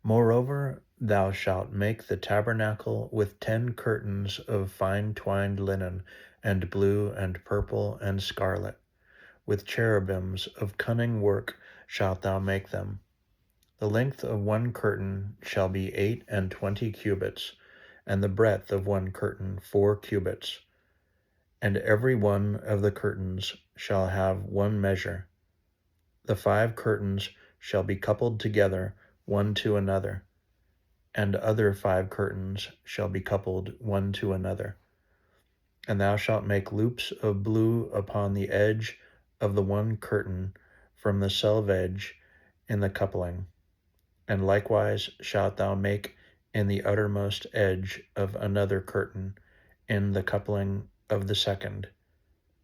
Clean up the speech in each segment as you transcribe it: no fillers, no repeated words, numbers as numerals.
Moreover, thou shalt make the tabernacle with 10 curtains of fine twined linen, and blue, and purple, and scarlet. With cherubims of cunning work shalt thou make them. The length of one curtain shall be 28 cubits, and the breadth of one curtain 4 cubits. And every one of the curtains shall have one measure. The 5 curtains shall be coupled together one to another, and other 5 curtains shall be coupled one to another. And thou shalt make loops of blue upon the edge of the one curtain from the selvedge in the coupling. And likewise shalt thou make in the uttermost edge of another curtain in the coupling of the second.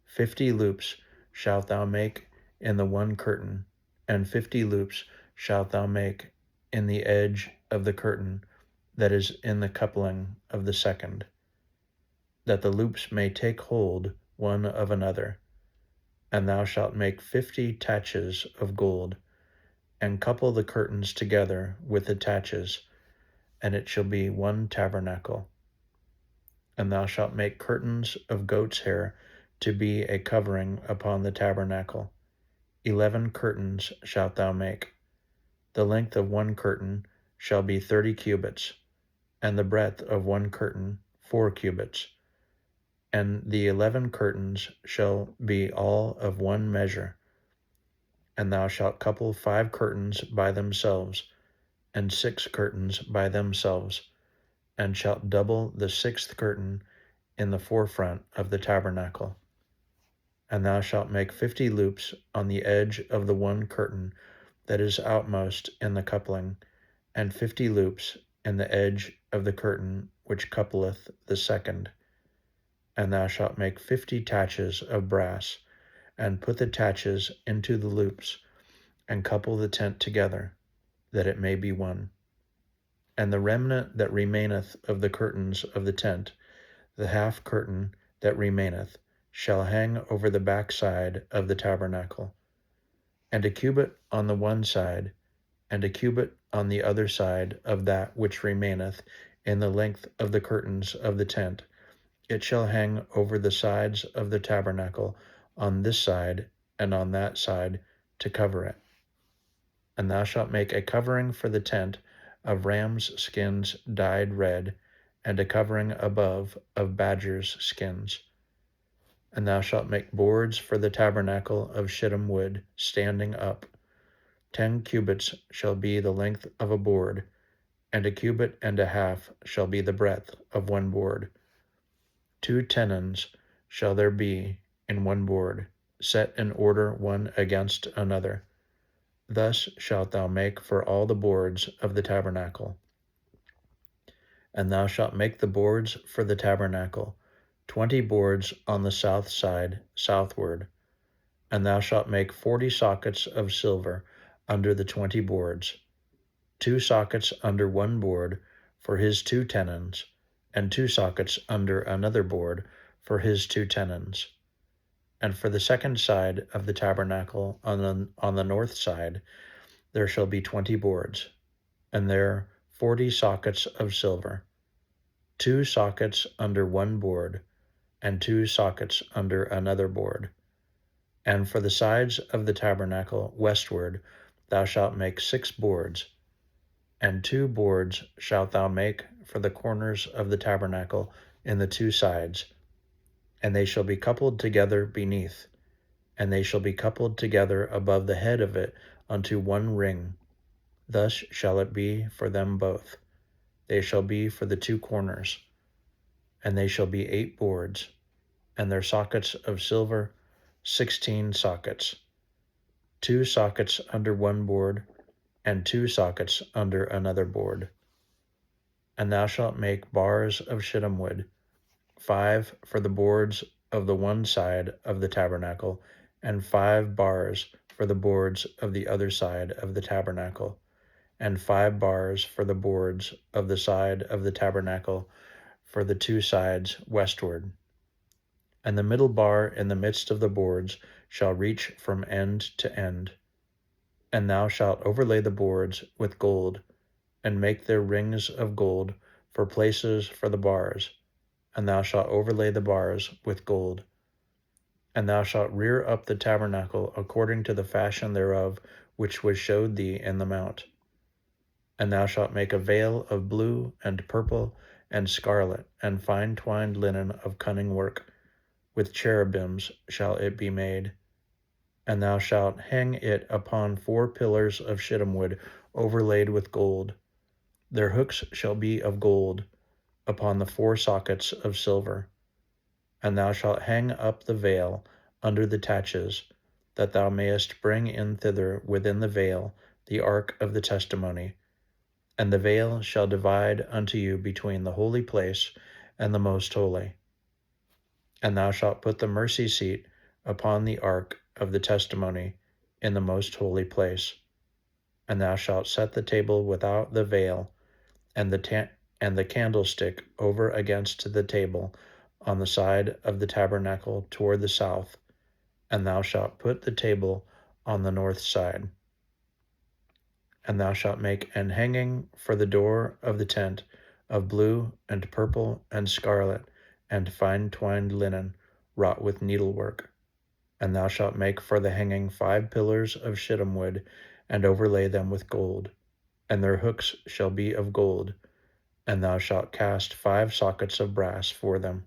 50 loops shalt thou make in the one curtain, and 50 loops shalt thou make in the edge of the curtain that is in the coupling of the second, that the loops may take hold one of another. And thou shalt make 50 taches of gold, and couple the curtains together with the taches, and it shall be one tabernacle. And thou shalt make curtains of goat's hair to be a covering upon the tabernacle. 11 curtains shalt thou make. The length of one curtain shall be 30 cubits, and the breadth of one curtain 4 cubits. And the 11 curtains shall be all of one measure. And thou shalt couple 5 curtains by themselves, and 6 curtains by themselves, and shalt double the 6th curtain in the forefront of the tabernacle. And thou shalt make 50 loops on the edge of the one curtain that is outmost in the coupling, and 50 loops in the edge of the curtain which coupleth the second. And thou shalt make 50 taches of brass, and put the taches into the loops, and couple the tent together, that it may be one. And the remnant that remaineth of the curtains of the tent, the half curtain that remaineth, shall hang over the back side of the tabernacle. And a cubit on the one side, and a cubit on the other side of that which remaineth in the length of the curtains of the tent, it shall hang over the sides of the tabernacle on this side and on that side to cover it. And thou shalt make a covering for the tent of rams' skins dyed red, and a covering above of badgers' skins. And thou shalt make boards for the tabernacle of shittim wood, standing up. 10 cubits shall be the length of a board, and a cubit and a half shall be the breadth of one board. 2 tenons shall there be in one board, set in order one against another. Thus shalt thou make for all the boards of the tabernacle. And thou shalt make the boards for the tabernacle, 20 boards on the south side southward. And thou shalt make 40 sockets of silver under the 20 boards, 2 sockets under one board for his 2 tenons, and 2 sockets under another board for his 2 tenons. And for the second side of the tabernacle on the north side, there shall be 20 boards, and there 40 sockets of silver, 2 sockets under one board, and 2 sockets under another board. And for the sides of the tabernacle westward, thou shalt make 6 boards, and 2 boards shalt thou make for the corners of the tabernacle in the 2 sides, and they shall be coupled together beneath, and they shall be coupled together above the head of it unto one ring. Thus shall it be for them both. They shall be for the 2 corners, and they shall be 8 boards, and their sockets of silver 16 sockets, 2 sockets under one board, and 2 sockets under another board. And thou shalt make bars of shittim wood, 5 for the boards of the one side of the tabernacle, and 5 bars for the boards of the other side of the tabernacle, and 5 bars for the boards of the side of the tabernacle for the 2 sides westward. And the middle bar in the midst of the boards shall reach from end to end. And thou shalt overlay the boards with gold, and make their rings of gold for places for the bars, and thou shalt overlay the bars with gold. And thou shalt rear up the tabernacle according to the fashion thereof, which was showed thee in the mount. And thou shalt make a veil of blue and purple and scarlet and fine twined linen of cunning work. With cherubims shall it be made. And thou shalt hang it upon 4 pillars of shittim wood overlaid with gold. Their hooks shall be of gold, upon the 4 sockets of silver. And thou shalt hang up the veil under the taches, that thou mayest bring in thither within the veil the ark of the testimony. And the veil shall divide unto you between the holy place and the most holy. And thou shalt put the mercy seat upon the ark of the testimony in the most holy place. And thou shalt set the table without the veil, and the candlestick over against the table on the side of the tabernacle toward the south. And thou shalt put the table on the north side. And thou shalt make an hanging for the door of the tent of blue and purple and scarlet and fine twined linen wrought with needlework. And thou shalt make for the hanging 5 pillars of shittim wood, and overlay them with gold. And their hooks shall be of gold. And thou shalt cast 5 sockets of brass for them.